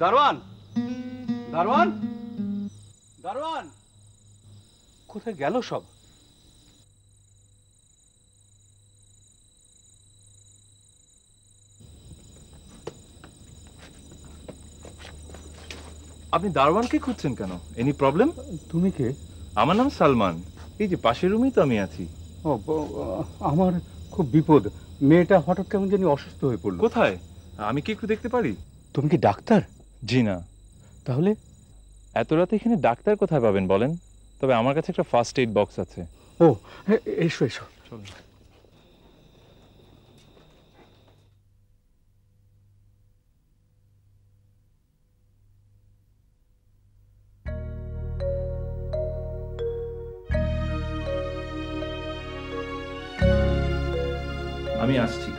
দারোয়ান, দারোয়ান, দারোয়ান, কোথায় গেল সব? আপনি দারোয়ানকে খুঁজছেন কেন? Any problem? তুমি কে? আমার নাম সালমান। এই যে পাশের রুমেই তো আমি আছি। আমার খুব বিপদ। মেয়েটা হঠাৎ কেমন জানি অসুস্থ হয়ে পড়লো। কোথায়? আমি কি একটু দেখতে পারি? তুমি কি ডাক্তার? জি না। তাহলে? এত রাতে এখানে ডাক্তার কোথায় পাবেন বলেন? তবে আমার কাছে একটা ফার্স্ট এইড বক্স আছে। ও, এসো এসো। চলুন। আমি আসছি।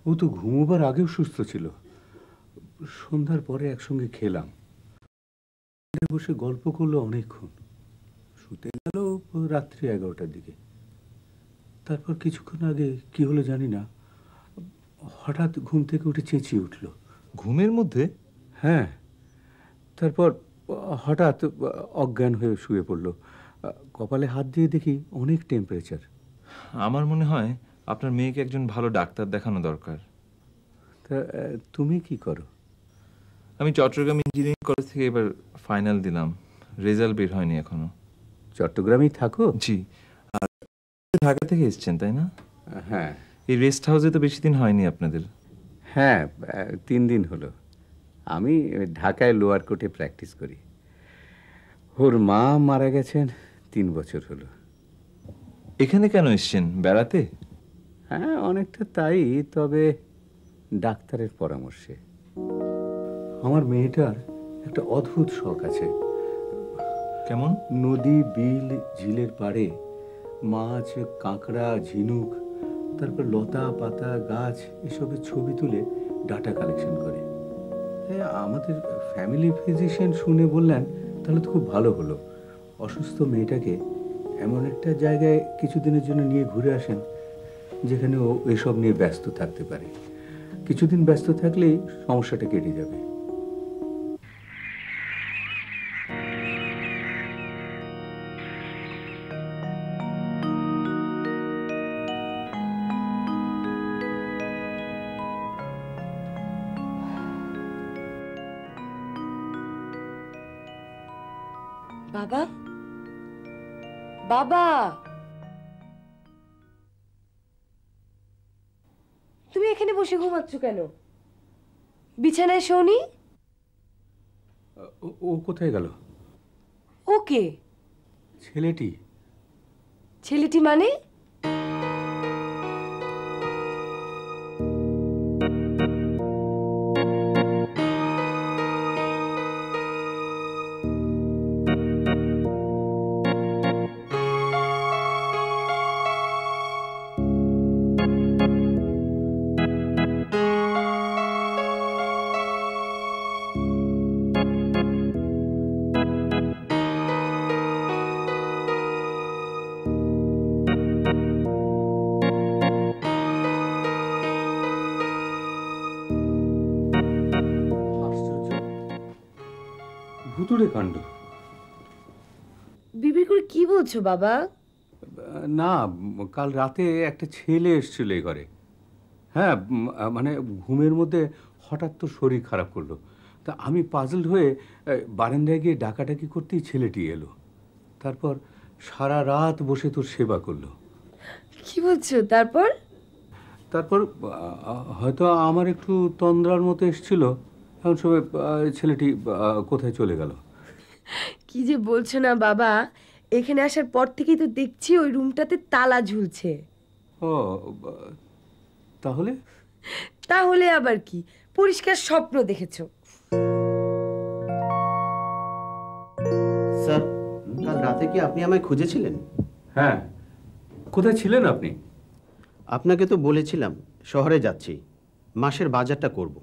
ও তো ঘুমোবার আগেও সুস্থ ছিল। সন্ধ্যার পরে একসঙ্গে খেলাম, বসে গল্প করলো অনেকক্ষণ। শুতে গেল রাত্রি 11টার দিকে। তারপর কিছুক্ষণ আগে কি হলো জানি না, হঠাৎ ঘুম থেকে উঠে চেঁচিয়ে উঠল। ঘুমের মধ্যে? হ্যাঁ। তারপর হঠাৎ অজ্ঞান হয়ে শুয়ে পড়ল। কপালে হাত দিয়ে দেখি অনেক টেম্পারেচার। আমার মনে হয় আপনার মেয়েকে একজন ভালো ডাক্তার দেখানো দরকার। তা তুমি কি করো? আমি চট্টগ্রাম ইঞ্জিনিয়ারিং কলেজ থেকে এবার ফাইনাল দিলাম, রেজাল্ট বের হয়নি এখনো। চট্টগ্রামেই থাকো? জি। আর ঢাকা থেকে এসেছেন তাই না? হ্যাঁ। এই রেস্ট হাউসে তো বেশি দিন হয়নি আপনাদের? হ্যাঁ, 3 দিন হলো। আমি ঢাকায় লোয়ার কোর্টে প্র্যাকটিস করি। ওর মা মারা গেছেন 3 বছর হলো। এখানে কেন এসেছেন, বেড়াতে? হ্যাঁ, অনেকটা তাই, তবে ডাক্তারের পরামর্শে। আমার মেয়েটার একটা অদ্ভুত শখ আছে। কেমন? নদী, বিল, ঝিলের পাড়ে মাছ, কাঁকড়া, ঝিনুক, তারপর লতা পাতা, গাছ এসবের ছবি তুলে ডাটা কালেকশন করে। আমাদের ফ্যামিলি ফিজিশিয়ান শুনে বললেন, তাহলে তো খুব ভালো হলো, অসুস্থ মেয়েটাকে এমন একটা জায়গায় কিছুদিনের জন্য নিয়ে ঘুরে আসেন যেখানে ও এসব নিয়ে ব্যস্ত থাকতে পারে। কিছুদিন ব্যস্ত থাকলেই সমস্যাটা কেটে যাবে। বাবা, বাবা, তুমি এখানে বসে ঘুমাচ্ছ কেন? বিছানায় শোনি। ও কোথায় গেল? ওকে ছেলেটি। ছেলেটি মানে? ভুতুড়ে কাণ্ড। বিবির করে কি বলছো বাবা? না, কাল রাতে একটা ছেলে এসেছিল এই ঘরে। হ্যাঁ, মানে ঘুমের মধ্যে হঠাৎ তো শরীর খারাপ করলো। তা আমি পাজলড হয়ে বারান্দায় গিয়ে ডাকাডাকি করতেই ছেলেটি এলো। তারপর সারা রাত বসে তোর সেবা করলো। কি বলছো? তারপর? তারপর হয়তো আমার একটু তন্দ্রার মতো এসেছিল, এমন সময় ছেলেটি কোথায় চলে গেল। কি যে বলছো না বাবা, এখানে আসার পর থেকেই তো দেখছি ওই রুমটাতে তালা ঝুলছে। ও ও তাহলে তাহলে আবার কি, পরিষ্কার স্বপ্ন দেখেছো। স্যার, কাল রাতে কি আপনি আমায় খুঁজেছিলেন? হ্যাঁ, কোথায় ছিলেন আপনি? আপনাকে তো বলেছিলাম শহরে যাচ্ছি, মাসের বাজারটা করব।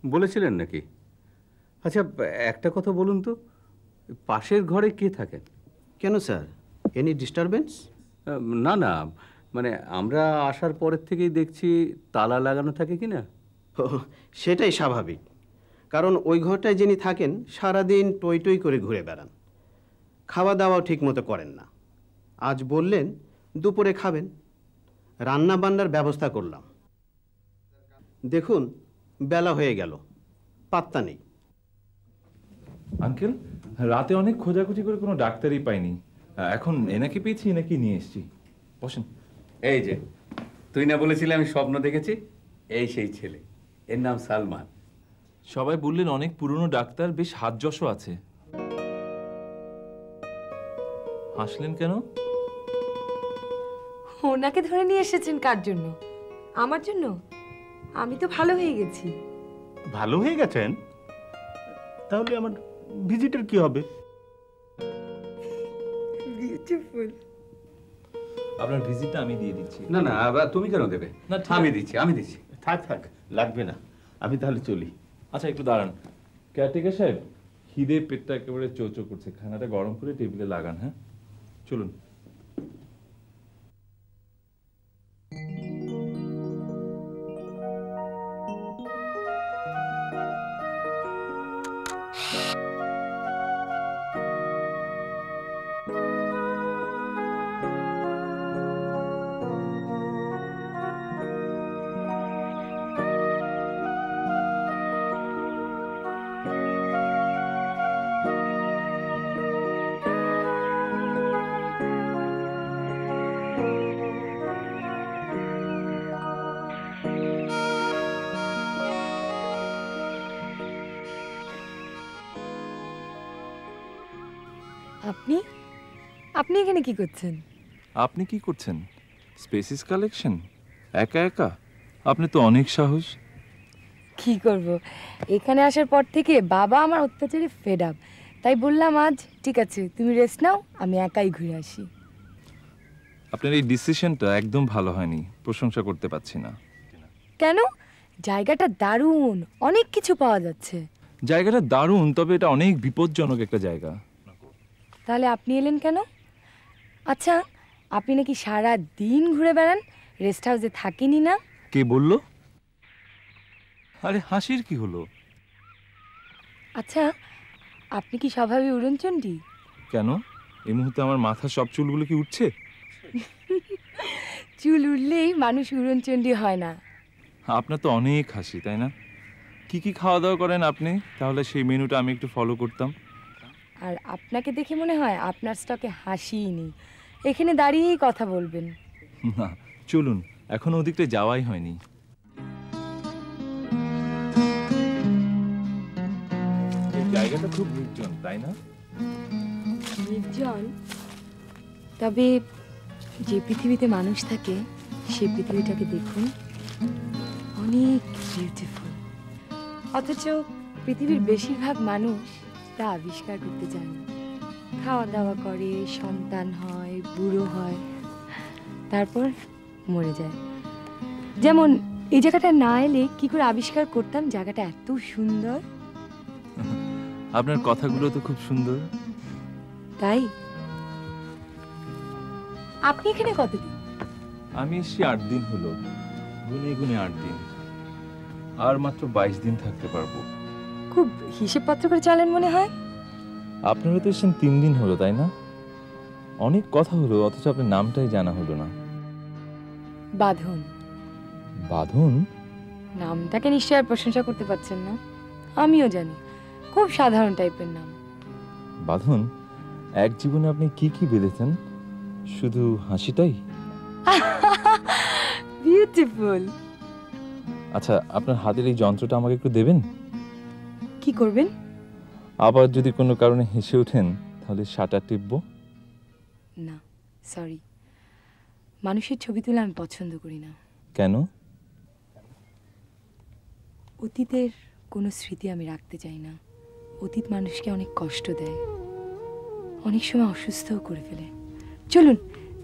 বলেছিলেন নাকি? আচ্ছা, একটা কথা বলুন তো, পাশের ঘরে কে থাকেন? কেন স্যার, এনি ডিস্টারবেন্স? না না, মানে আমরা আসার পরের থেকেই দেখছি তালা লাগানো থাকে কি না? ও, সেটাই স্বাভাবিক, কারণ ওই ঘরটায় যিনি থাকেন সারাদিন টই টই করে ঘুরে বেড়ান, খাওয়া দাওয়াও ঠিক মতো করেন না। আজ বললেন দুপুরে খাবেন, রান্না বান্নার ব্যবস্থা করলাম। দেখুন বেলা হয়ে গেল, পাত্তা নেই। আঙ্কেল, রাতে অনেক খোঁজাখুঁজি করে কোনো ডাক্তারই পাইনি, এখন এনাকে পেয়েছি, এনাকে নিয়ে এসেছি। বসেন। এই যে, তুই না বলেছিলি আমি স্বপ্ন দেখেছি? এই সেই ছেলে, এর নাম সালমান। সবাই বললেন অনেক পুরনো ডাক্তার, বেশ হাতযশও আছে। হাসলেন কেন? ওনাকে ধরে নিয়ে এসেছেন কার জন্য? আমার জন্য? আমি তো ভালো হয়ে গেছি। ভালো হয়ে গেছেন? তাহলে আমার ভিজিটের কি হবে? বিউটিফুল। আপনার ভিজিটটা আমি দিয়ে দিচ্ছি। না না, আবার তুমি কেন দেবে? না, ঠিক আমি আছে। দিচ্ছি, আমি দিচ্ছি। থাক থাক, লাগবে না, আমি তাহলে চলি। আচ্ছা, একটু দাঁড়ান। কেয়ারটেকার সাহেব, খিদে পেটটা একেবারে চোচো করছে, খানাটা গরম করে টেবিলে লাগান। হ্যাঁ, চলুন। আপনি আপনি এখানে কি করছেন? আপনি কি করছেন? Species collection? একা একা? আপনি তো অনেক সাহস। কি করব, এখানে আসার পর থেকে বাবা আমার অত্যাচারে ফেড আপ, তাই বললাম আজ ঠিক আছে তুমি রেস্ট নাও, আমি একাই ঘুরে আসি। আপনার এই ডিসিশনটা একদম ভালো হয়নি, প্রশংসা করতে পারছি না। কেন? জায়গাটা দারুণ, অনেক কিছু পাওয়া যাচ্ছে। জায়গাটা দারুণ, তবে এটা অনেক বিপজ্জনক একটা জায়গা। তাহলে আপনি এলেন কেন? আচ্ছা, আপনি নাকি সারা দিন ঘুরে বেড়ান, রেস্ট হাউসে থাকেনি না? কে বলল? আরে হাসির কি হলো? আচ্ছা, আপনি কি স্বভাবে উড়নচণ্ডী? কেন, এই মুহূর্তে আমার মাথার সব চুলগুলো কি উঠছে? চুল উঠলেই মানুষ উড়নচণ্ডী হয় না। আপনার তো অনেক হাসি, তাই না? কি কি খাওয়া দাওয়া করেন আপনি? তাহলে সেই মেনুটা আমি একটু ফলো করতাম। আর আপনাকে দেখে মনে হয় আপনার স্টকে হাসিই নেই, এখানে দাঁড়িয়েই কথা বলবেন। না, চলুন, এখনো ওদিকটা যাওয়াই হয়নি। এই জায়গাটা খুব নির্জন, তাই না? নির্জন? তবে যে পৃথিবীতে মানুষ থাকে সেই পৃথিবীটাকে দেখুন, অনেক বিউটিফুল। অথচ পৃথিবীর বেশিরভাগ মানুষ তা আবিষ্কার করতে চায় না। খাওয়া দাওয়া করে, সন্তান হয়, বুড়ো হয়, তারপর মরে যায়। যেমন এই জায়গাটা না এলে কি করে আবিষ্কার করতাম জায়গাটা এত সুন্দর। আপনার কথাগুলো তো খুব সুন্দর। তাই আপনি এখানে কতদিন? আমি এসছি 8 দিন হলো, গুনে গুনে 8 দিন। আর মাত্র 22 দিন থাকতে পারবো। খুব হিসেবপত্র করে চালেন মনে হয়। আপনারা তো এসেছেন 3 দিন হলো, তাই না? অনেক কথা হলো, অথচ আপনার নামটাই জানা হলো না। বাঁধন। বাঁধন? নামটাকে নিশ্চয় আর প্রশংসা করতে পারছেন না। আমিও জানি, খুব সাধারণ টাইপের নাম। বাঁধন, এক জীবনে আপনি কি কি বেঁধেছেন? শুধু হাসিটাই? বিউটিফুল। আচ্ছা, আপনার হাতের এই যন্ত্রটা আমাকে একটু দেবেন? কি করবেন? আবার যদি কোনো কারণে হেসে ওঠেন তাহলে শাটার টিপবো। না, সরি। মানুষের ছবি তুলে আমি পছন্দ করি না। কেন? অতীতের কোনো স্মৃতি আমি রাখতে চাই না। অতীত মানুষকে অনেক কষ্ট দেয়, অনেক সময় অসুস্থও করে ফেলে। চলুন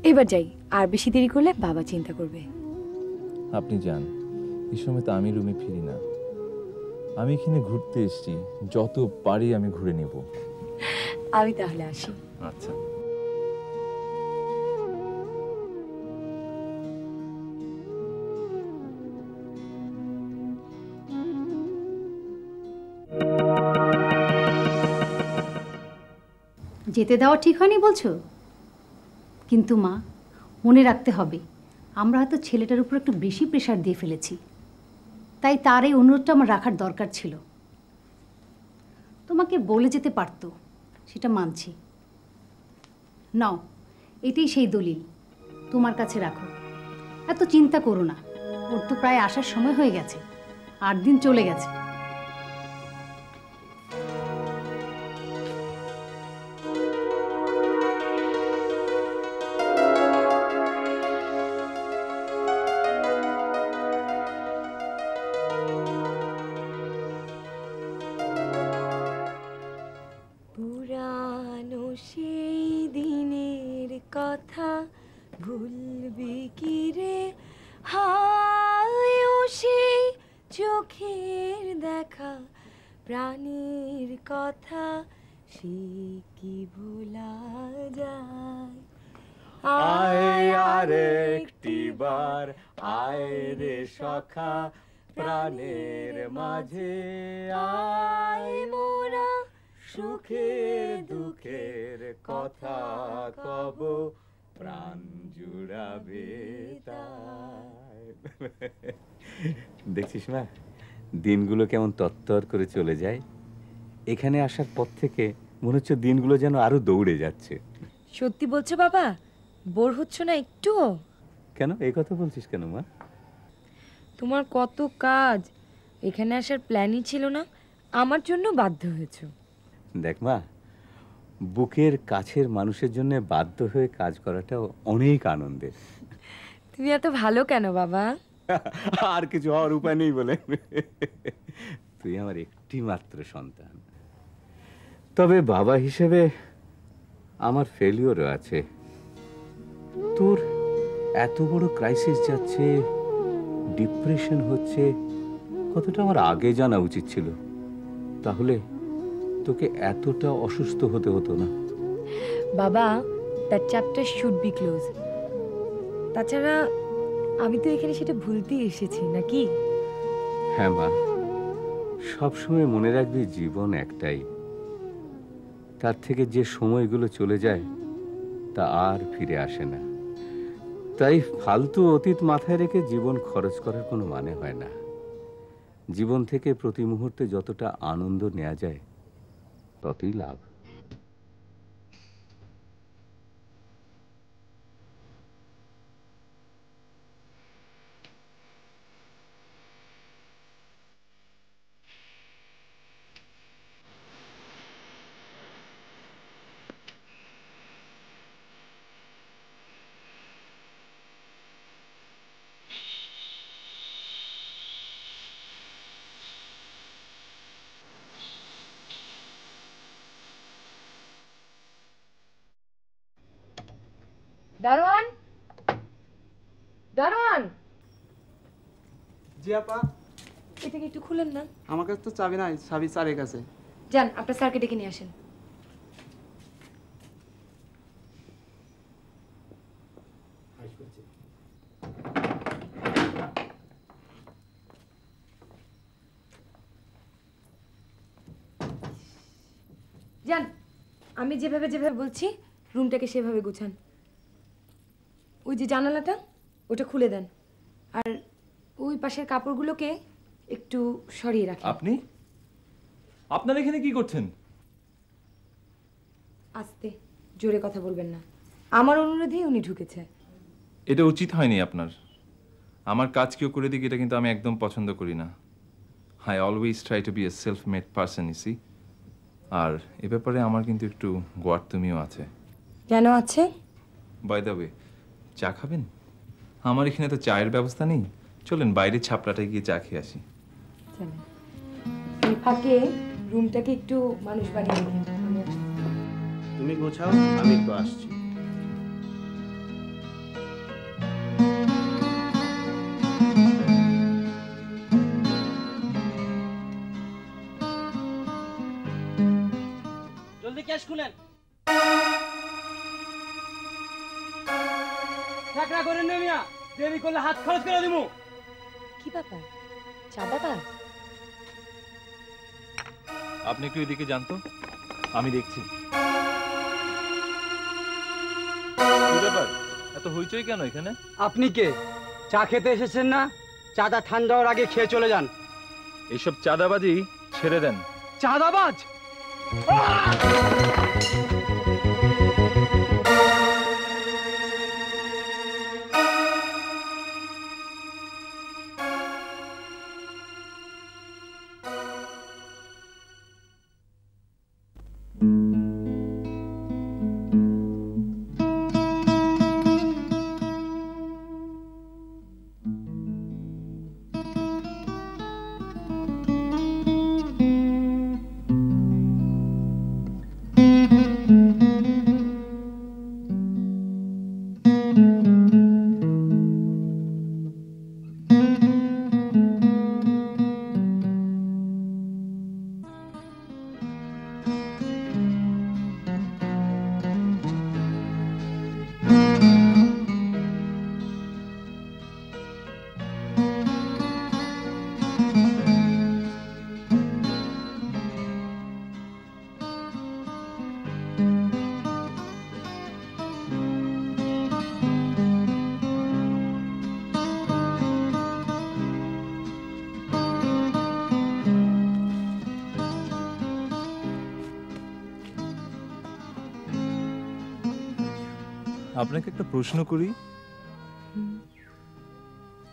এবার যাই, আর বেশি দেরি করলে বাবা চিন্তা করবে। আপনি যান, এই সময় তো আমি রুমে ফিরি না। আমি এখানে ঘুরতে এসেছি, যত পারি আমি ঘুরে নেব। আমি তাহলে আসি। আচ্ছা। যেতে দেওয়া ঠিক হয়নি বলছো? কিন্তু মা, মনে রাখতে হবে আমরা হয়তো ছেলেটার উপর একটু বেশি প্রেশার দিয়ে ফেলেছি, তাই তার এই অনুরোধটা আমার রাখার দরকার ছিল। তোমাকে বলে যেতে পারতো, সেটা মানছি। নাও, এটাই সেই দলিল, তোমার কাছে রাখো। এত চিন্তা করো না, ওর তো প্রায় আসার সময় হয়ে গেছে, 8 দিন চলে গেছে। পুরানো সেই দিনের কথা ভুলবি কি রে, হায় ও সেই চোখের দেখা, প্রাণের কথা সে কি ভোলা যায়। আয় আর একটিবার আয় রে সখা, প্রাণের মাঝে আয় মোরা, সুখের দুঃখের কথা কব, প্রাণ জুড়াবে তাই। দেখছিস না দিনগুলো কেমন তত্তর করে চলে যায়। এখানে আসার পর থেকে মনে হচ্ছে দিনগুলো যেন আরো দৌড়ে যাচ্ছে। সত্যি বলছো বাবা? বোর হচ্ছ না একটুও? কেন এই কথা বলছিস কেন মা? তোমার কত কাজ, এখানে আসার প্ল্যানই ছিল না, আমার জন্য বাধ্য হয়েছো। দেখ মা, বুকের কাছের মানুষের জন্য বাধ্য হয়ে কাজ করাটাও অনেক আনন্দের। তুমি এত ভালো কেন বাবা? আর কিছু হওয়ার উপায় নেই বলে। তুই আমার একটি মাত্র সন্তান, তবে বাবা হিসেবে আমার ফেলিওরও আছে। তোর এত বড় ক্রাইসিস যাচ্ছে, ডিপ্রেশন হচ্ছে, কতটা আমার আগে জানা উচিত ছিল, তাহলে তোকে এতটা অসুস্থ হতে হতো না। বাবা, that chapter should be close. তাছাড়া আমি তো এখানে সেটা ভুলতেই এসেছি নাকি? হ্যাঁ মা, সবসময় মনে রাখবি জীবন একটাই, তার থেকে যে সময়গুলো চলে যায় তা আর ফিরে আসে না। তাই ফালতু অতীত মাথায় রেখে জীবন খরচ করার কোনো মানে হয় না। জীবন থেকে প্রতি মুহূর্তে যতটা আনন্দ নেওয়া যায় ততই লাভ। দারোয়ান, দারোয়ান, জি আপা, এটাকে একটু খুলেন না। আমার কাছে তো চাবি নাই, চাবি স্যারের কাছে। যান, আপনার স্যারকে ডেকে নিয়ে আসেন। যান, আমি যেভাবে যেভাবে বলছি রুমটাকে সেভাবে গুছান। ওই যে জানালাটা, ওটা খুলে দেন, আর ওই পাশের কাপড়গুলোকে একটু সরিয়ে রাখেন। আপনি আপনারা এখানে কি করছেন? আস্তে, জোরে কথা বলবেন না। আমার অনুরোধেই উনি ঢুকেছে। এটা উচিত হয়নি আপনার। আমার কাজ কেউ করে দিক এটা কিন্তু আমি একদম পছন্দ করি না। I always try to be a self made person, ইসি। আর এ ব্যাপারে আমার কিন্তু একটু গোয়ার্তুমিও আছে। কেন আছে? বাই দ্য ওয়ে, চা খাবেন? আমার এখানে তো চায়ের ব্যবস্থা নেই, চলেন বাইরে ছাপড়াটায় গিয়ে চা খেয়ে আসি। চলেন। এই ফাঁকে রুমটাকে একটু মানুষ বানিয়ে দিন। তুমি গোছাও, আমি একটু আসছি। জলদি ক্যাশ খুলেন। টাকা করেন না মিয়া, দেরি করলে হাত খরচ করে দিমু। কি ব্যাপার, চাঁদাবাজ? আপনি একটু এদিকে যান তো, আমি দেখছি। কি ব্যাপার, এত হইচই কেন এখানে? আপনি কে? চা খেতে এসেছেন না? চাটা ঠান্ডা হওয়ার আগে খেয়ে চলে যান। এইসব চাঁদাবাজি ছেড়ে দেন। চাঁদাবাজ? আপনাকে একটা প্রশ্ন করি।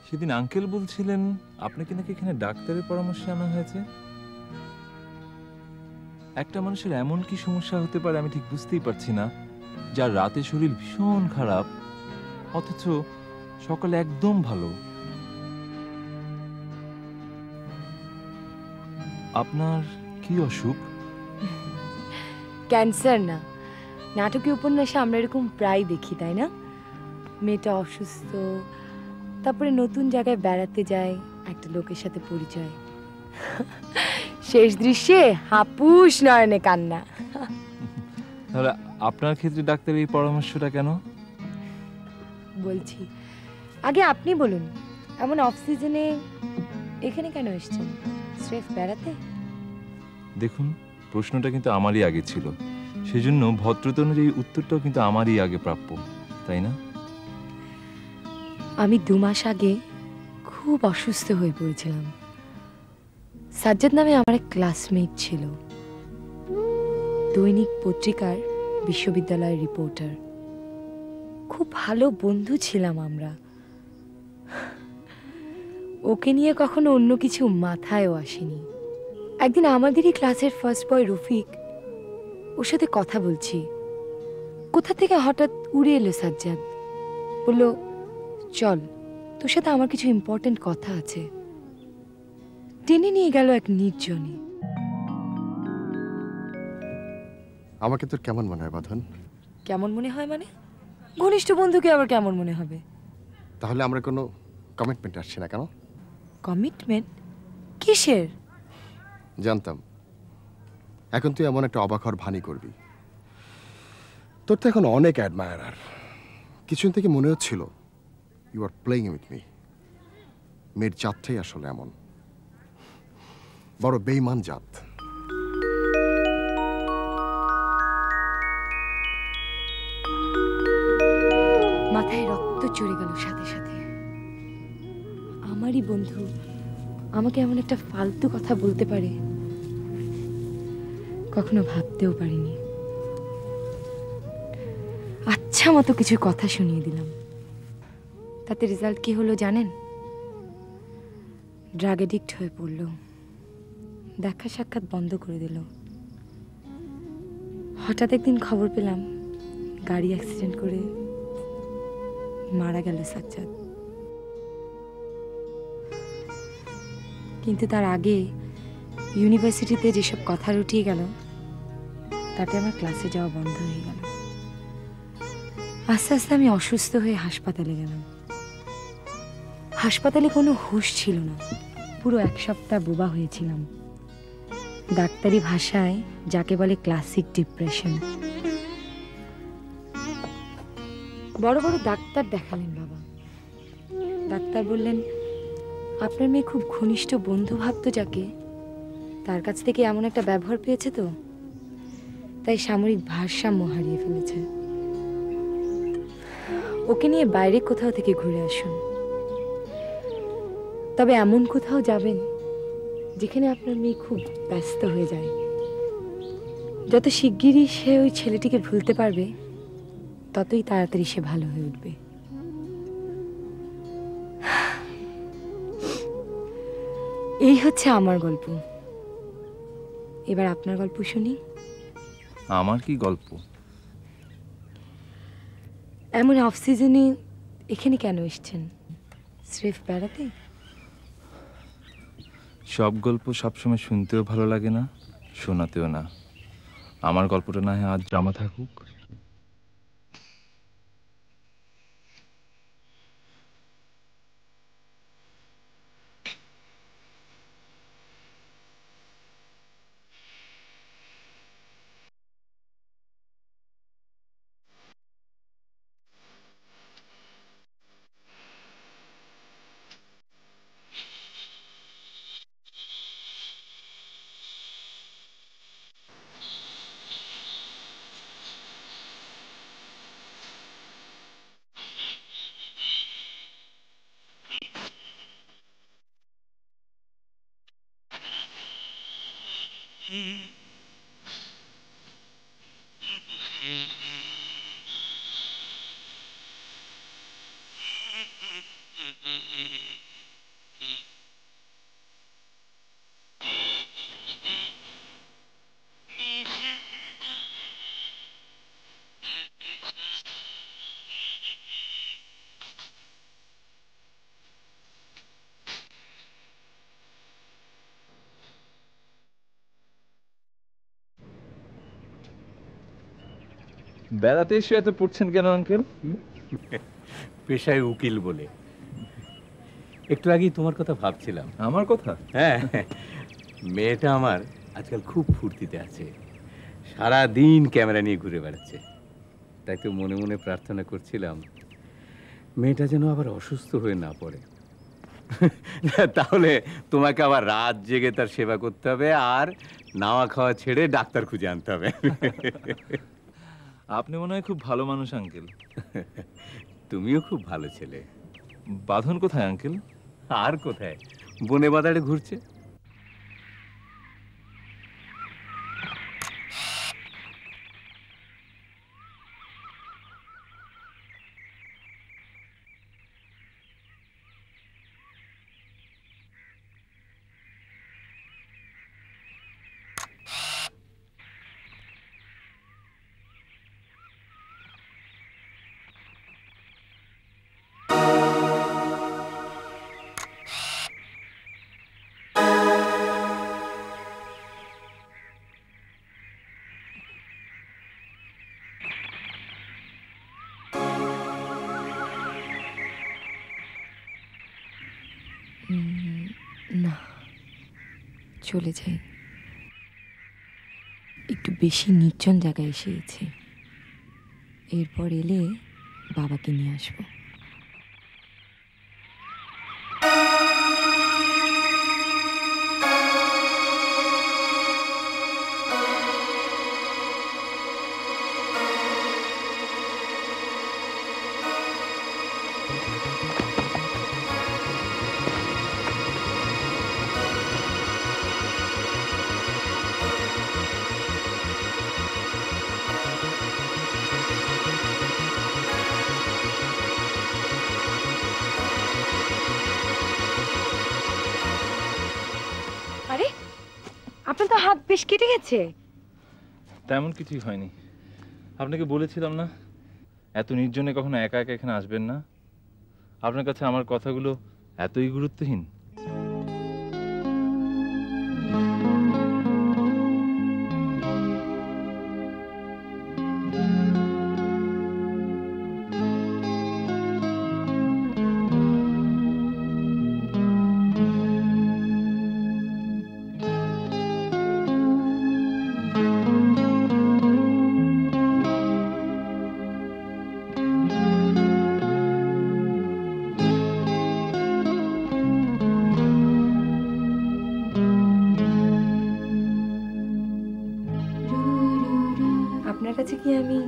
সেদিন আঙ্কেল বলছিলেন আপনাকে নাকি এখানে ডাক্তারের পরামর্শে আনা হয়েছে। একটা মানুষের এমন কি সমস্যা হতে পারে আমি ঠিক বুঝতেই পারছি না, যার রাতে শরীর ভীষণ খারাপ অথচ সকালে একদম ভালো। আপনার কি অসুখ? ক্যান্সার না, নাটকীয় উপন্যাসে আমরা এরকম প্রায় দেখি, তাই না? মেয়েটা অসুস্থ, তারপরে নতুন জায়গায় বেড়াতে যায়, একটা লোকের সাথে পরিচয়, শেষ দৃশ্যে হাপুস নয়নে কান্না। তাহলে আপনার ক্ষেত্রে ডাক্তারের এই পরামর্শটা কেন? বলছি, আগে আপনি বলুন, এমন অফ সিজনে এখানে কেন এসেছেন? স্রেফ বেড়াতে? দেখুন, প্রশ্নটা কিন্তু আমারই আগে ছিল, সেজন্য ভদ্রতা অনুযায়ী উত্তরটাও কিন্তু আমারই আগে প্রাপ্য, তাই না? আমি 2 মাস আগে খুব অসুস্থ হয়ে পড়েছিলাম। সাজ্জাদ নামে আমার এক ক্লাসমেট ছিল, দৈনিক পত্রিকার বিশ্ববিদ্যালয়ের রিপোর্টার। খুব ভালো বন্ধু ছিলাম আমরা। ওকে নিয়ে কখনো অন্য কিছু মাথায়ও আসেনি। একদিন আমাদেরই ক্লাসের ফার্স্ট বয় রফিক, ওর সাথে কথা বলছি, কোথা থেকে হঠাৎ উড়ে এলো সাজ্জাদ, বলল, চল তোর সাথে আমার কিছু ইম্পর্টেন্ট কথা আছে। টেনে নিয়ে গেল এক নির্জনে। আমাকে তোর কেমন মনে হয় বাঁধন? কেমন মনে হয় মানে? ঘনিষ্ঠ বন্ধুকে আবার কেমন মনে হবে? তাহলে আমরা কোনো কমিটমেন্ট আসছি না কেন? কমিটমেন্ট? কিসের? জানতাম এখন তুই এমন একটা অবাক হওয়ার ভানি করবি। তোর তো এখন অনেক অ্যাডমায়ারার। কিছুদিন থেকে মনে হচ্ছিল you are playing with me. মেয়ের জাতটাই আসলে এমন, বড় বেইমান জাত। মাথায় রক্ত চড়ে গেল সাথে সাথে। আমারই বন্ধু আমাকে এমন একটা ফালতু কথা বলতে পারে, কখনো ভাবতেও পারিনি। আচ্ছা মতো কিছু কথা শুনিয়ে দিলাম, তাতে রেজাল্ট কি হলো জানেন? ড্রাগ এডিক্ট হয়ে পড়ল, দেখা সাক্ষাৎ বন্ধ করে দিল। হঠাৎ একদিন খবর পেলাম গাড়ি অ্যাক্সিডেন্ট করে মারা গেল সাজ্জাদ। কিন্তু তার আগে ইউনিভার্সিটিতে যেসব কথা উঠিয়ে গেল তাতে আমার ক্লাসে যাওয়া বন্ধ হয়ে গেল। আস্তে আস্তে আমি অসুস্থ হয়ে হাসপাতালে গেলাম। হাসপাতালে কোনো হুঁশ ছিল না, পুরো 1 সপ্তাহ বোবা হয়েছিলাম। ডাক্তারি ভাষায় যাকে বলে ক্লাসিক ডিপ্রেশন। বড় বড় ডাক্তার দেখালেন বাবা। ডাক্তার বললেন, আপনার মেয়ে খুব ঘনিষ্ঠ বন্ধু ভাবতো যাকে, তার কাছ থেকে এমন একটা ব্যবহার পেয়েছে তো, তাই সামরিক ভারসাম্য হারিয়ে ফেলেছে। ওকে নিয়ে বাইরে কোথাও থেকে ঘুরে আসুন, তবে এমন কোথাও যাবেন যেখানে আপনার মেয়ে খুব ব্যস্ত হয়ে যায়। যত শিগগিরই সে ওই ছেলেটিকে ভুলতে পারবে ততই তাড়াতাড়ি সে ভালো হয়ে উঠবে। এই হচ্ছে আমার গল্প। এবার আপনার গল্প শুনি। আমার কি গল্প? এমন অফ সিজনে এখানে কেন এসেছেন? স্রেফ বেড়াতে? সব গল্প সবসময় শুনতেও ভালো লাগে না, শোনাতেও না। আমার গল্পটা না হয় আজ জমা থাকুক। বেড়াতে এসে এত পড়ছেন কেন আঙ্কেল? পেশায় উকিল বলে। একটু আগেই তোমার কথা ভাবছিলাম। আমার কথা? হ্যাঁ, মেয়েটা আমার আজকাল খুব ফুর্তিতে আছে, সারা দিন ক্যামেরা নিয়ে ঘুরে বেড়াচ্ছে। তাই তো মনে মনে প্রার্থনা করছিলাম মেয়েটা যেন আবার অসুস্থ হয়ে না পড়ে। তাহলে তোমাকে আবার রাত জেগে তার সেবা করতে হবে, আর নাওয়া খাওয়া ছেড়ে ডাক্তার খুঁজে আনতে হবে। আপনি মনে হয় খুব ভালো মানুষ আঙ্কেল। তুমিও খুব ভালো ছেলে। বাঁধন কোথায় আঙ্কেল? আর কোথায়, বনে বাদারে ঘুরছে। না, চলে যাই। একটু বেশি নির্জন জায়গায় এসে গেছি। এরপর এলে বাবাকে নিয়ে আসবো। আরে, আপনার তো হাত বেশ কেটে গেছে। তেমন কিছুই হয়নি। আপনাকে বলেছিলাম না এত নির্জনে কখনো একা একা এখানে আসবেন না। আপনার কাছে আমার কথাগুলো এতই গুরুত্বহীন? কাছে কি আমি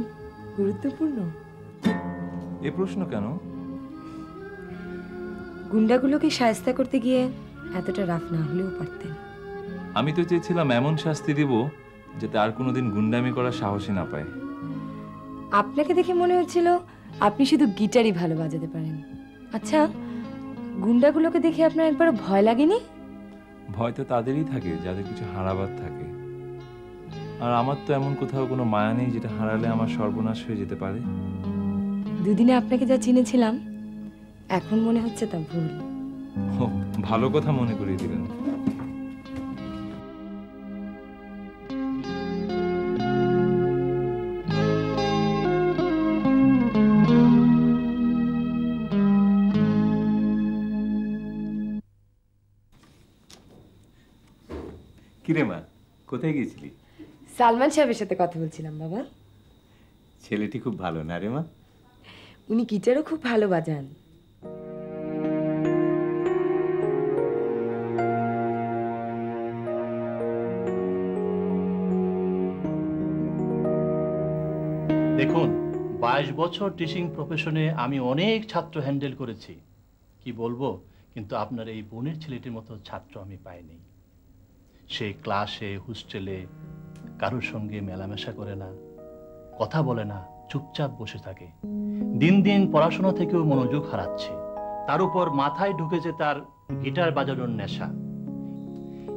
গুরুত্বপূর্ণ? এ প্রশ্ন কেন? গুন্ডাগুলোকে শায়েস্তা করতে গিয়ে এতটা রাফ না হলেও পারতেন। আমি তো চেয়েছিলাম এমন শাস্তি দেব যাতে আর কোনোদিন গুন্ডামি করার সাহসই না পায়। আপনাকে দেখে মনে হচ্ছিল আপনি শুধু গিটারই ভালো বাজাতে পারেন। আচ্ছা, গুন্ডাগুলোকে দেখে আপনার একবারও ভয় লাগেনি? ভয় তো তাদেরই থাকে যাদের কিছু হারাবার থাকে, আর আমার তো এমন কোথাও কোনো মায়া নেই যেটা হারালে আমার সর্বনাশ হয়ে যেতে পারে। দুদিনে আপনাকে যা চিনেছিলাম এখন মনে হচ্ছে তা ভুল। ও, ভালো কথা মনে করিয়ে দিলেন। কিরে মা, কোথায় গেছিলি? সালমান সাহেবের সাথে কথা বলছিলাম বাবা। ছেলেটি খুব ভালো না রে মা? উনি গিটারও খুব ভালো বাজান। দেখুন, 22 বছর টিচিং প্রফেশনে আমি অনেক ছাত্র হ্যান্ডেল করেছি, কি বলবো, কিন্তু আপনার এই বোনের ছেলেটির মতো ছাত্র আমি পাইনি। সে ক্লাসে হোস্টেলে কারোর সঙ্গে মেলামেশা করে না, কথা বলে না, চুপচাপ বসে থাকে। দিন দিন পড়াশোনা থেকেও মনোযোগ হারাচ্ছে। তার উপর মাথায় ঢুকেছে তার গিটার বাজানোর নেশা।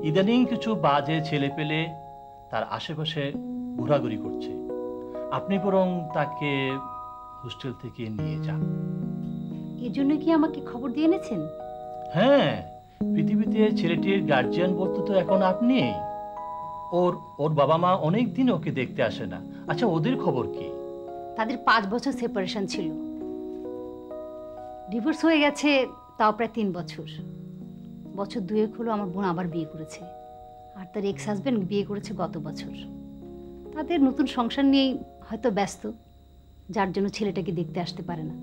ইদানিং কিছু বাজে ছেলে পেলে তার আশেপাশে ঘোরাঘুরি করছে। আপনি বরং তাকে হোস্টেল থেকে নিয়ে যান। এজন্য কি আমাকে খবর দিয়ে এনেছেন? হ্যাঁ, পৃথিবীতে ছেলেটির গার্জিয়ান বলতে তো এখন আপনি। ওর বাবা মা অনেক দিন ওকে দেখতে আসে না। আচ্ছা, ওদের খবর কি? তাদের 5 বছর সেপারেশন ছিল, ডিভোর্স হয়ে গেছে, তাও প্রায় 3 বছর। বছর 2 হলো আমার বোন আবার বিয়ে করেছে, আর তার এক্স হাজবেন্ড বিয়ে করেছে গত বছর। তাদের নতুন সংসার নিয়েই হয়তো ব্যস্ত, যার জন্য ছেলেটাকে দেখতে আসতে পারে না।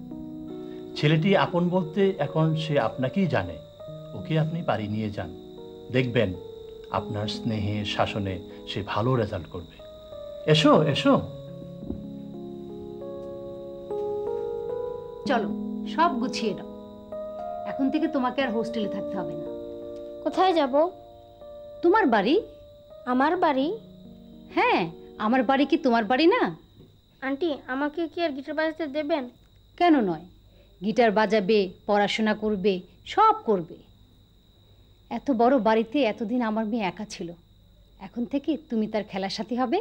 ছেলেটি আপন বলতে এখন সে আপনাকেই জানে। ওকে আপনি বাড়ি নিয়ে যান, দেখবেন আপনার স্নেহে শাসনে সে ভালো রেজাল্ট করবে। এসো এসো। চলো, সব গুছিয়ে নাও। এখন থেকে তোমাকে আর হোস্টেলে থাকতে হবে না। কোথায় যাব? তোমার বাড়ি। আমার বাড়ি? হ্যাঁ, আমার বাড়ি কি তোমার বাড়ি না? আন্টি, আমাকে কি আর গিটার বাজাতে দেবেন? কেন নয়, গিটার বাজাবে, পড়াশোনা করবে, সব করবে। এত বড় বাড়িতে এতদিন আমার মেয়ে একা ছিল, এখন থেকে তুমি তার খেলার সাথী হবে।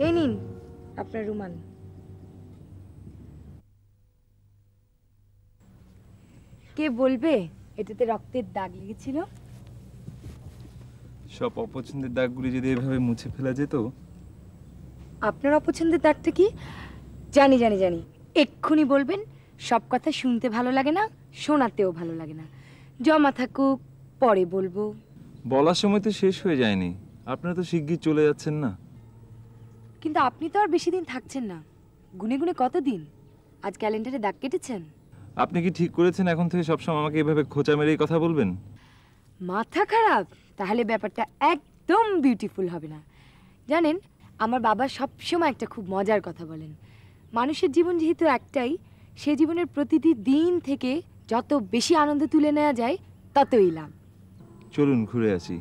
এই নিন আপনার রুমাল। কে বলবে এটাতে রক্তের দাগ লেগেছিল? সব অপছন্দের দাগগুলি যদি এভাবে মুছে ফেলা যেত। আপনার অপছন্দের দাগটা কি? জানি জানি জানি, এক্ষুনি বলবেন। সব কথা শুনতে ভালো লাগে না, শোনাতেও ভালো লাগে না। জমা থাকুক, পরে বলবো। বলার সময় তো শেষ হয়ে যায়নি, আপনারা তো শিগগির চলে যাচ্ছেন না। কিন্তু আপনি তো আর বেশি দিন থাকছেন না, গুনে গুনে কতদিন? আজ ক্যালেন্ডারে দাগ কেটেছেন। আপনি কি ঠিক করেছেন এখন থেকে সবসময় আমাকে এভাবে খোঁচা মেরেই কথা বলবেন? মাথা খারাপ? তাহলে ব্যাপারটা একদম বিউটিফুল হবে না। জানেন, আমার বাবা সবসময় একটা খুব মজার কথা বলেন, মানুষের জীবন যেহেতু একটাই, সে জীবনের প্রতিটি দিন থেকে যত বেশি আনন্দ তুলে নেওয়া যায় ততই লাভ। চলুন ঘুরে আসি,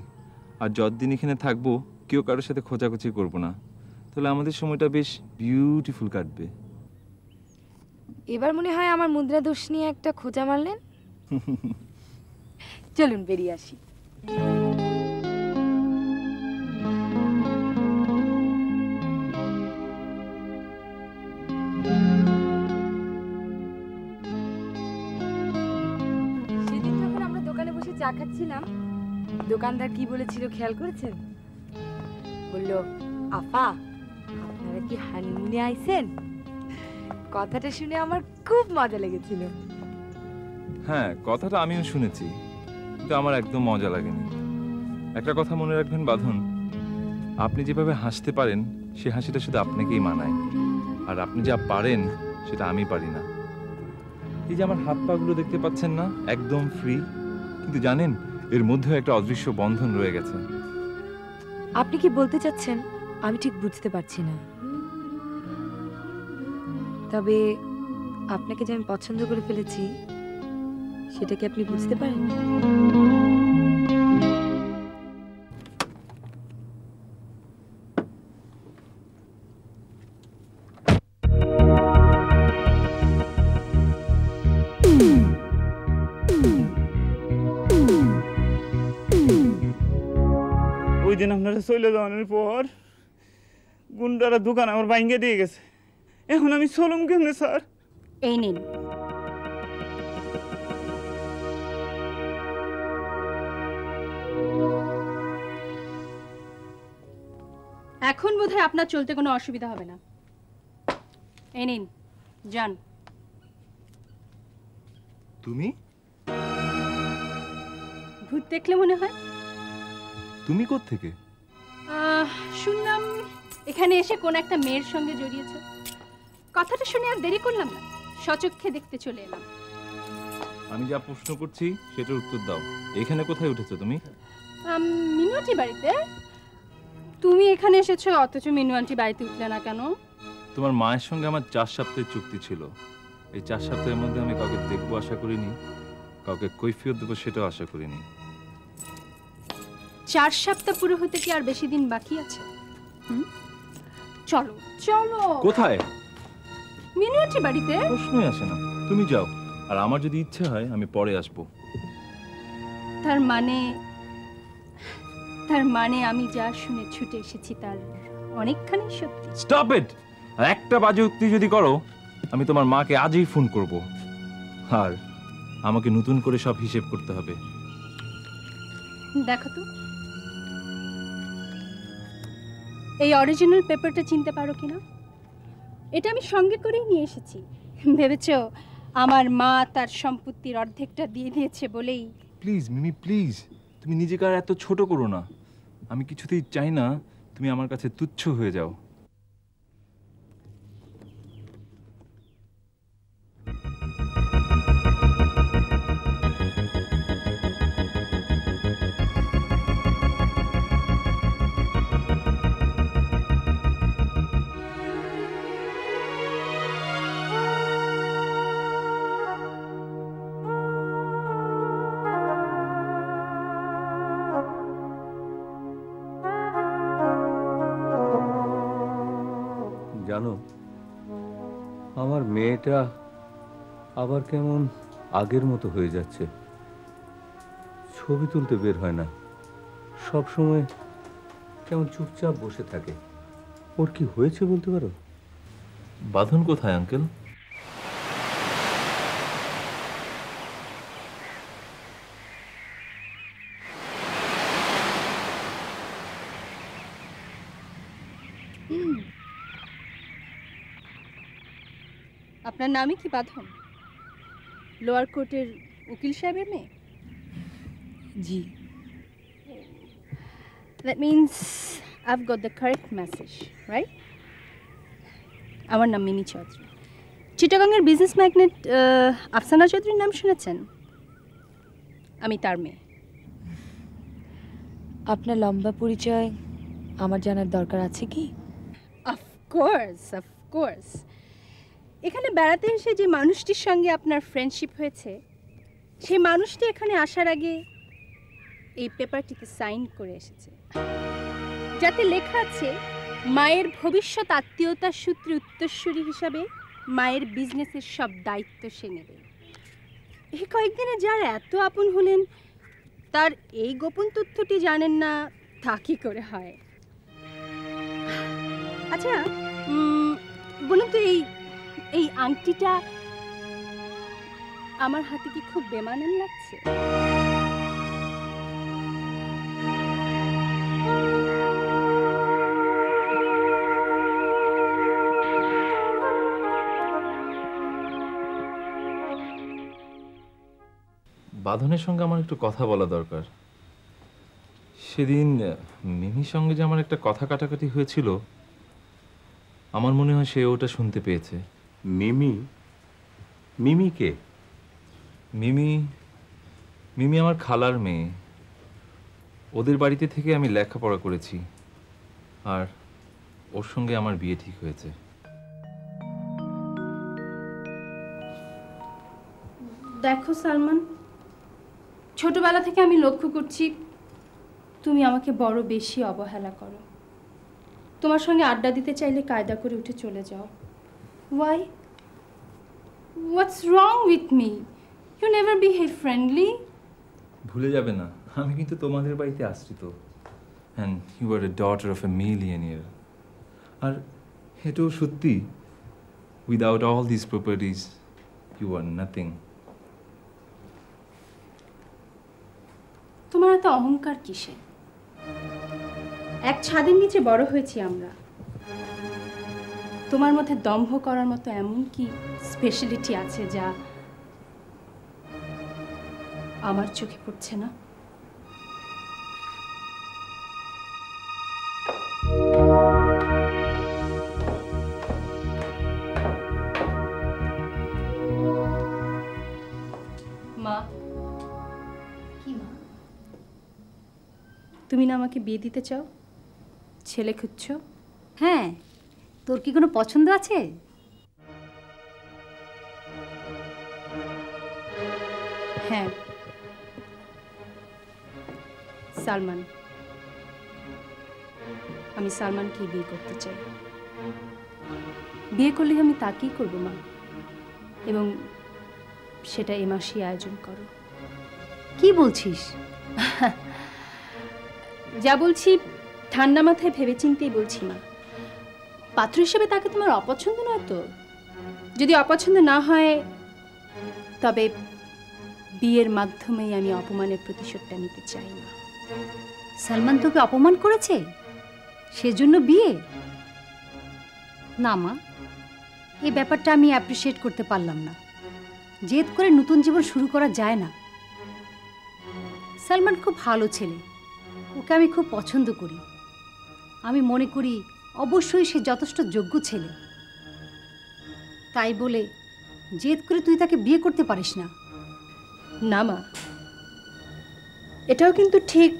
আর যতদিন এখানে থাকবো কেউ কারোর সাথে খোঁচাখুচি করবো না, তাহলে আমাদের সময়টা বেশ বিউটিফুল কাটবে। এবার মনে হয় আমার মুদ্রা দোষ নিয়ে একটা খোঁচা মারলেন। চলুন বেরিয়ে আসি। চা খাচ্ছিলাম, দোকানদার কি বলেছিল খেয়াল করেছেন? বললো, আপা আপনারা কি হানিমুনে আইছেন? কথাটা শুনে আমার খুব মজা লেগেছিল। হ্যাঁ, কথাটা আমিও শুনেছি, কিন্তু আমার একদম মজা লাগেনি। একটা কথা মনে রাখবেন বাঁধন, আপনি যেভাবে হাসতে পারেন সে হাসিটা শুধু আপনাকেই মানায়, আর আপনি যা পারেন সেটা আমি পারি না। এই যে আমার হাত পাগুলো দেখতে পাচ্ছেন না, একদম ফ্রি, কিন্তু জানেন এর মধ্যেও একটা অদৃশ্য বন্ধন রয়ে গেছে। আপনি কি বলতে চাচ্ছেন আমি ঠিক বুঝতে পারছি না, তবে আপনাকে যে আমি পছন্দ করে ফেলেছি সেটা কি আপনি বুঝতে পারেন? ওই দিন আপনারা চলে যাওয়ানোর পর গুন্ডারা দোকান আমার ভাঙ্গে দিয়ে গেছে। এখন আমি চলুম কেমনে স্যার? এই নিন। এখন বোধহয় আপনার চলতে কোনো অসুবিধা হবে না। এই নিন, যান। তুমি? ভূত দেখলে মনে হয়? তুমি কোত্থেকে? শুনলাম এখানে এসে কোন একটা মেয়ের সঙ্গে জড়িয়েছে। কথাটা শুনে আর দেরি করলাম না, সচক্ষে দেখতে চলে এলাম। আমি যা প্রশ্ন করছি সেটার উত্তর দাও। এখানে কোথায় উঠেছো তুমি? মিনু আন্টি বাড়িতে। তুমি এখানে এসেছো অথচ মিনু আন্টি বাড়িতে উঠলে না কেন? তোমার মায়ের সঙ্গে আমার 4 সপ্তাহের চুক্তি ছিল। এই 4 সপ্তাহের মধ্যে আমি কাউকে দেখবো আশা করিনি, কাউকে কৈফিয়ত দেবো সেটাও আশা করিনি। 4 সপ্তাহ পুরো হতে কি আর বেশি দিন বাকি আছে? চলো চলো। কোথায়? মিনু আন্টি বাড়িতে। প্রশ্নই আসে না, তুমি যাও, আর আমার যদি ইচ্ছে হয় আমি পরে আসবো। তার মানে আমি যা শুনে ছুটে এসেছি তার অনেকখানি সত্যি। Stop it! আর একটা বাজে উক্তি যদি করো আমি তোমার মাকে আজই ফোন করব, আর আমাকে নতুন করে সব হিসেব করতে হবে। দেখো তো, এই অরিজিনাল পেপারটা চিনতে পারো কিনা? এটা আমি সঙ্গে করেই নিয়ে এসেছি। ভেবেছো আমার মা তার সম্পত্তির অর্ধেকটা দিয়ে দিয়েছে বলেই? প্লিজ মিমি, প্লিজ, তুমি নিজেকে আর এত ছোট করো না। আমি কিছুতেই চাই না তুমি আমার কাছে তুচ্ছ হয়ে যাও। জানো, আমার মেয়েটা আবার কেমন আগের মতো হয়ে যাচ্ছে। ছবি তুলতে বের হয় না, সব সময় কেমন চুপচাপ বসে থাকে। ওর কি হয়েছে বলতে পারো? বাঁধন কোথায় আঙ্কেল? আপনার নামই কি বাঁধন? লোয়ার কোর্টের উকিল সাহেবের মেয়ে? জি। That means I've got the correct message, right? আমার নাম মিনি চৌধুরী। চিটাগাংয়ের বিজনেস ম্যাগনেট আফসানা চৌধুরীর নাম শুনেছেন? আমি তার মেয়ে। আপনার লম্বা পরিচয় আমার জানার দরকার আছে কি? Of course, of course. এখানে বেড়াতে এসে যে মানুষটির সঙ্গে আপনার ফ্রেন্ডশিপ হয়েছে, সেই মানুষটি এখানে আসার আগে এই পেপারটিতে সাইন করে এসেছে, যাতে লেখা আছে মায়ের ভবিষ্যৎ আত্মীয়তার সূত্রে উত্তরসূরি হিসাবে মায়ের বিজনেসের সব দায়িত্ব সে নেবে। এই কয়েকদিনে যার এত আপন হলেন তার এই গোপন তথ্যটি জানেন না তা কি করে হয়? আচ্ছা বলুন তো, এই আংটিটা আমার হাতে কি খুব বেমানান লাগছে? বাঁধনের সঙ্গে আমার একটু কথা বলা দরকার। সেদিন মিমির সঙ্গে যে আমার একটা কথা কাটাকাটি হয়েছিল, আমার মনে হয় সে ওটা শুনতে পেয়েছে। মিমি? মিমি কে? মিমি আমার খালার মেয়ে। ওদের বাড়িতে থেকে আমি লেখাপড়া করেছি, আর ওর সঙ্গে আমার বিয়ে ঠিক হয়েছে। দেখো সালমান, ছোটবেলা থেকে আমি লক্ষ্য করছি তুমি আমাকে বড় বেশি অবহেলা করো। তোমার সঙ্গে আড্ডা দিতে চাইলে কায়দা করে উঠে চলে যাও। Why? What's wrong with me? You never behave friendly. ভুলে যাবে না, আমি কিন্তু তোমাদের বাড়িতে আশ্রিত, and you are a daughter of a millionaire. আর এটাও সত্যি, without all this properties you are nothing. তোমার এত অহংকার কিসে? এক ছাদের নিচে বড় হয়েছি আমরা। তোমার মধ্যে দম্ভ করার মতো এমন কি স্পেশালিটি আছে যা আমার চোখে পড়ছে না? মা, কি মা? তুমি না আমাকে বিয়ে দিতে চাও? ছেলে খুঁজছো? হ্যাঁ, তোর কি কোনো পছন্দ আছে? হ্যাঁ, সালমান। আমি সালমানকে বিয়ে করতে চাই। বিয়ে করলে আমি তাকেই করবো মা, এবং সেটা এ মাসেই আয়োজন করো। কি বলছিস? যা বলছি ঠান্ডা মাথায় ভেবেচিন্তেই বলছি না। পাত্র হিসেবে তাকে তোমার অপছন্দ নয় তো? যদি অপছন্দ না হয় তবে বিয়ের মাধ্যমেই আমি অপমানের প্রতিশোধটা নিতে চাই না। সালমান তোকে অপমান করেছে, সেজন্য বিয়ে? না মা, এই ব্যাপারটা আমি অ্যাপ্রিসিয়েট করতে পারলাম না। জেদ করে নতুন জীবন শুরু করা যায় না। সালমান খুব ভালো ছেলে, ওকে আমি খুব পছন্দ করি। আমি মনে করি অবশ্যই সে যথেষ্ট যোগ্য ছেলে। তাই বলে জেদ করে তুই তাকে বিয়ে করতে পারিস না। না মা, এটাও কিন্তু ঠিক।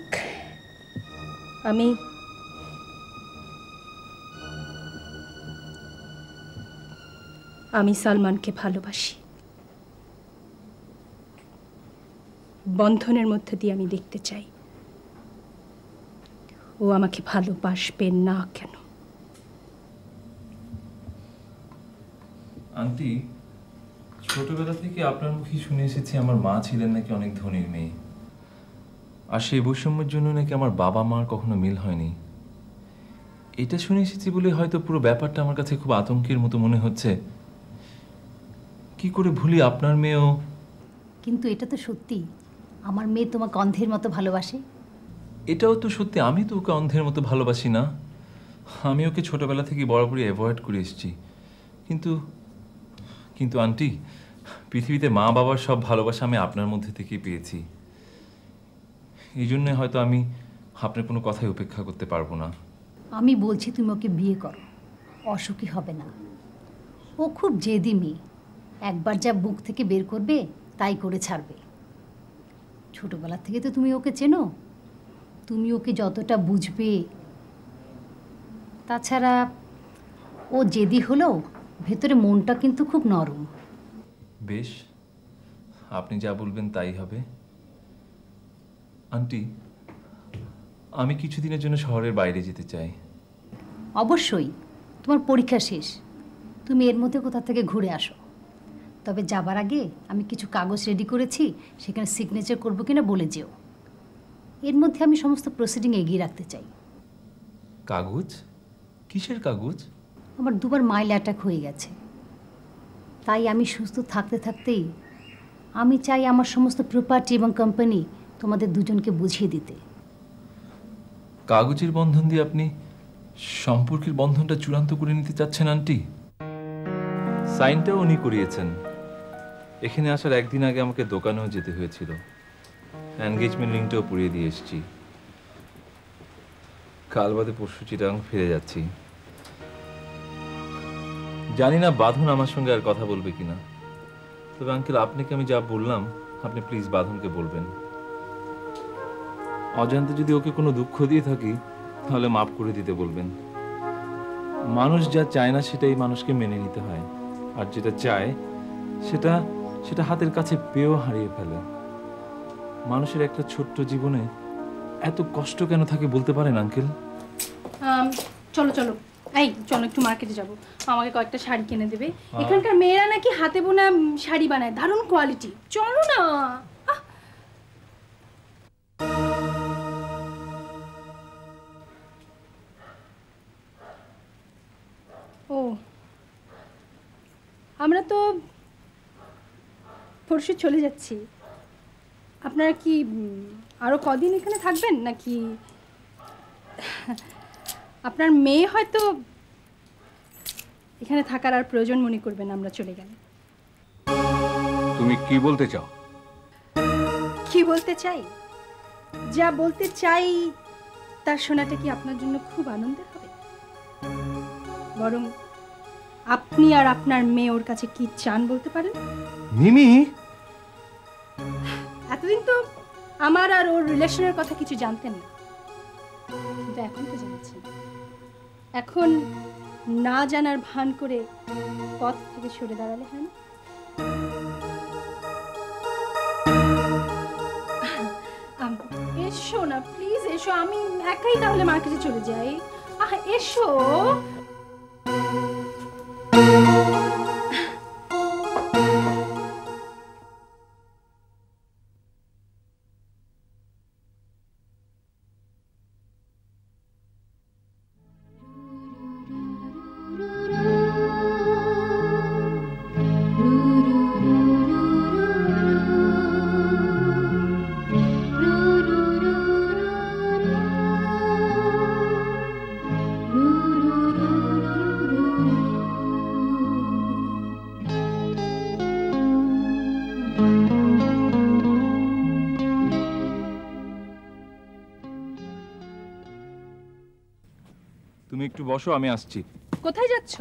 আমি সালমানকে ভালোবাসি। বন্ধনের মধ্যে দিয়ে আমি দেখতে চাই ও আমাকে ভালোবাসবে না কেন। আন্টি, ছোটবেলা থেকে আপনার মুখে শুনে এসেছি আমার মা ছিলেন নাকি অনেক ধনীর মেয়ে, আর সেই বৈষম্যের জন্য নাকি আমার বাবা মার কখনো মিল হয়নি। এটা শুনে এসেছি বলে হয়তো পুরো ব্যাপারটা আমার কাছে খুব আতঙ্কের মতো মনে হচ্ছে। কি করে ভুলি আপনার মেয়েও? কিন্তু এটা তো সত্যি, আমার মেয়ে তোমাকে অন্ধের মতো ভালোবাসে। এটাও তো সত্যি, আমি তো ওকে অন্ধের মতো ভালোবাসি না। আমি ওকে ছোটবেলা থেকে বরাবরই অ্যাভয়েড করে এসেছি। কিন্তু কিন্তু আন্টি, পৃথিবীতে মা বাবার সব ভালোবাসা আমি আপনার মধ্যে থেকেই পেয়েছি। এই জন্য হয়তো আমি আপনার কোনো কথাই উপেক্ষা করতে পারবো না। আমি বলছি তুমি ওকে বিয়ে করো, অসুখী হবে না। ও খুব জেদি মেয়ে, একবার যা বুক থেকে বের করবে তাই করে ছাড়বে। ছোটবেলা থেকে তো তুমি ওকে চেনো, তুমি ওকে যতটা বুঝবে। তাছাড়া ও জেদি হলেও ভেতরে মনটা কিন্তু খুব নরম। বেশ, আপনি যা বলবেন তাই হবে। আন্টি, আমি কিছুদিনের জন্য শহরের বাইরে যেতে চাই। অবশ্যই, তোমার পরীক্ষা শেষ, তুমি এর মধ্যে কোথা থেকে ঘুরে আসো। তবে যাবার আগে আমি কিছু কাগজ রেডি করেছি, সেখানে সিগনেচার করবো কিনা বলে যেও। এর মধ্যে আমি সমস্ত প্রসিডিং এগিয়ে রাখতে চাই। কাগজ? কিসের কাগজ? আমার দুবার মাইল অ্যাটাক হয়ে গেছে, তাই আমি সুস্থ থাকতে থাকতেই আমি চাই আমার সমস্ত প্রপার্টি এবং কোম্পানি তোমাদের দুজনকে বুঝিয়ে দিতে। কাগজের বন্ধন দিয়ে আপনি সম্পর্কের বন্ধনটা চূড়ান্ত করে নিতে চাচ্ছেন আন্টি? সাইনটাও উনি করিয়েছেন। এখানে আসার একদিন আগে আমাকে দোকানেও যেতে হয়েছিল। এনগেজমেন্ট রিংটাও পুড়িয়ে দিয়ে এসেছি। কাল বাদে পরশু চিটাগাং ফিরে যাচ্ছি। জানি না বাঁধন আমার সঙ্গে আর কথা বলবে কিনা, তবে আঙ্কেল আপনাকে আমি যা বললাম আপনি প্লিজ বাঁধনকে বলবেন। অজান্তে যদি ওকে কোনো দুঃখ দিয়ে থাকি তাহলে মাফ করে দিতে বলবেন। মানুষ যা চায় না সেটাই মানুষকে মেনে নিতে হয়, আর যেটা চায় সেটা সেটা হাতের কাছে পেয়েও হারিয়ে ফেলে। মানুষের একটা ছোট্ট জীবনে এত কষ্ট কেন থাকে বলতে পারেন আঙ্কেল? চলো চলো, এই চলো একটু মার্কেটে যাবো, আমাকে কয়েকটা শাড়ি কিনে দেবে। এখানকার মেয়েরা নাকি হাতে বোনা শাড়ি বানায়, দারুণ কোয়ালিটি। চলো না। ও, আমরা তো পরশু চলে যাচ্ছি। আপনারা কি আরো কদিন এখানে থাকবেন নাকি? আপনার মেয়ে হয়তো এখানে থাকার আর প্রয়োজন মনে করবেন আমরা চলে গেলে। তুমি কি বলতে চাও? কি বলতে চাই? যা বলতে চাই তার শোনাটা কি আপনার জন্য খুব আনন্দের হবে? বরং আপনি আর আপনার মেয়ে ওর কাছে কি চান বলতে পারেন? মিমি, এতদিন তো আমার আর ওর রিলেশনের কথা কিছু জানতেন না, কিন্তু এখন তো জানছেন। এখন না জানার ভান করে পথ থেকে সরে দাঁড়ালে হয় না? এসো না প্লিজ, এসো। আমি একাই তাহলে মার্কেটে চলে যাই। এসো। তুমি একটু বসো, আমি আসছি। কোথায় যাচ্ছ?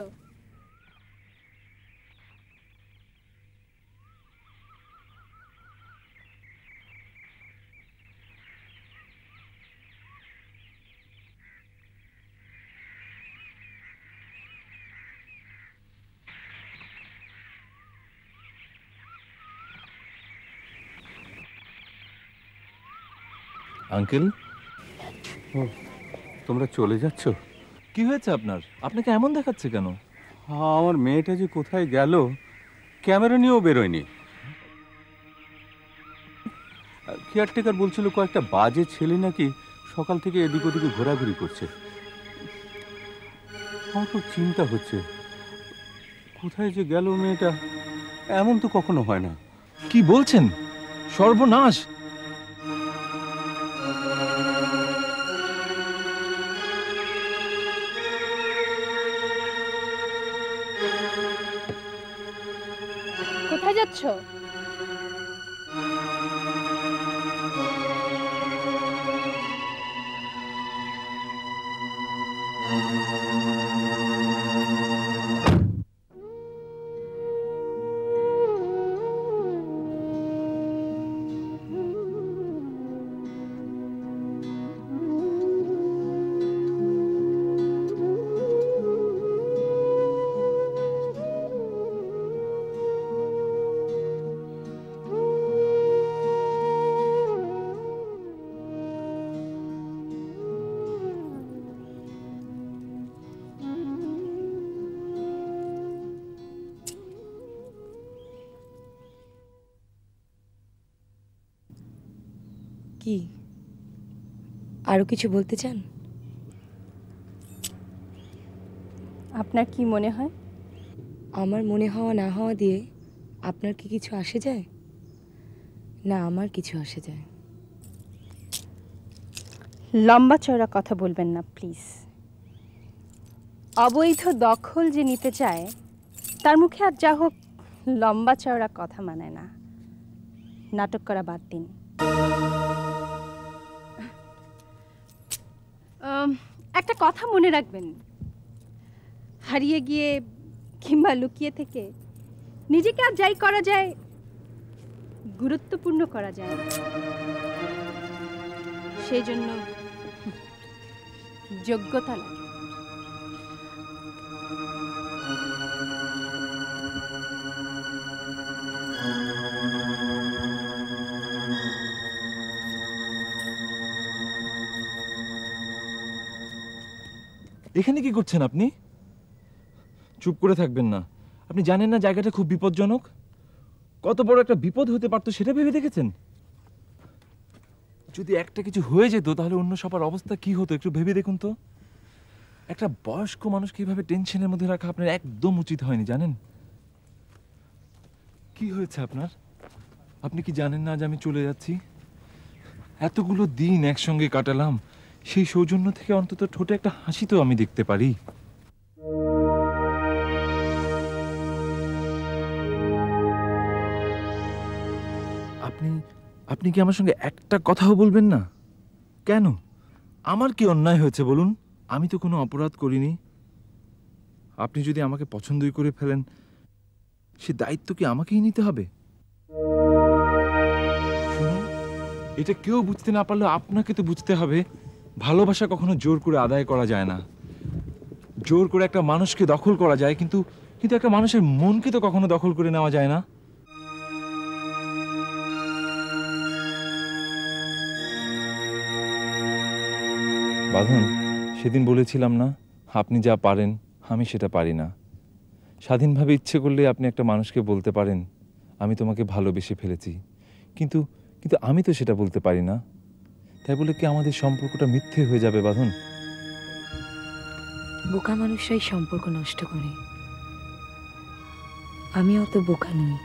আঙ্কেল, তোমরা চলে যাচ্ছ? কি হয়েছে আপনার? আপনাকে এমন দেখাচ্ছে কেন? আমার মেয়েটা যে কোথায় গেল, ক্যামেরা নিয়েও বেরোয়নি। কেয়ারটেকার বলছিল কয়েকটা বাজে ছেলে নাকি সকাল থেকে এদিক ওদিকে ঘোরাঘুরি করছে। আমার খুব চিন্তা হচ্ছে, কোথায় যে গেল মেয়েটা। এমন তো কখনো হয় না। কি বলছেন? সর্বনাশ! কোথায় যাচ্ছ? কি আরো কিছু বলতে চান? আপনার কি মনে হয়? আমার মনে হওয়া না হওয়া দিয়ে আপনার কি কিছু আসে যায়? না, আমার কিছু আসে যায়। লম্বা চওড়া কথা বলবেন না প্লিজ। অবৈধ দখল যে নিতে চায় তার মুখে আর যা হোক লম্বা চওড়া কথা মানায় না। নাটক করা বাদ দিন। একটা কথা মনে রাখবেন, হারিয়ে গিয়ে কিংবা লুকিয়ে থেকে নিজেকে আর যাই করা যায় গুরুত্বপূর্ণ করা যায়, সেই জন্য যোগ্যতা লাগে। এখানে কি করছেন আপনি? চুপ করে থাকবেন না। আপনি জানেন না জায়গাটা খুব বিপজ্জনক? কত বড় একটা বিপদ হতে পারতো সেটা ভেবে দেখেছেন? যদি একটা কিছু হয়ে যেত তাহলে অন্য সবার অবস্থা কি হতো একটু ভেবে দেখুন তো। একটা বয়স্ক মানুষকে এইভাবে টেনশনের মধ্যে রাখা আপনার একদম উচিত হয়নি, জানেন? কি হয়েছে আপনার? আপনি কি জানেন না আজ আমি চলে যাচ্ছি? এতগুলো দিন একসঙ্গে কাটালাম, সেই সৌজন্য থেকে অন্তত ঠোঁটে একটা হাসি তো আমি দেখতে পারি। আপনি কি আমার সঙ্গে একটা কথাও বলবেন না? কেন? আমার কি অন্যায় হয়েছে বলুন? আমি তো কোনো অপরাধ করিনি। আপনি যদি আমাকে পছন্দই করে ফেলেন, সে দায়িত্ব কি আমাকেই নিতে হবে? শুনুন, এটা কেউ বুঝতে না পারলে আপনাকে তো বুঝতে হবে, ভালোবাসা কখনো জোর করে আদায় করা যায় না। জোর করে একটা মানুষকে দখল করা যায়, কিন্তু একটা মানুষের মনকে তো কখনো দখল করে নেওয়া যায় না। বাঁধন, সেদিন বলেছিলাম না, আপনি যা পারেন আমি সেটা পারি না। স্বাধীনভাবে ইচ্ছে করলে আপনি একটা মানুষকে বলতে পারেন আমি তোমাকে ভালোবেসে ফেলেছি, কিন্তু আমি তো সেটা বলতে পারি না। তাই বলে কি আমাদের সম্পর্কটা মিথ্যে হয়ে যাবে বাঁধন? বোকা মানুষরাই সম্পর্ক নষ্ট করে, আমি অত বোকা নই।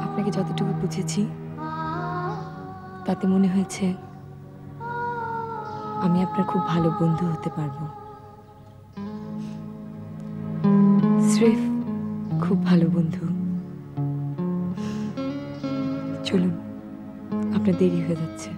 আপনাকে যতটুকু বুঝেছি তাতে মনে হয়েছে আমি আপনার খুব ভালো বন্ধু হতে পারবো। স্রেফ খুব ভালো বন্ধু। চলুন, আপনার দেরি হয়ে যাচ্ছে।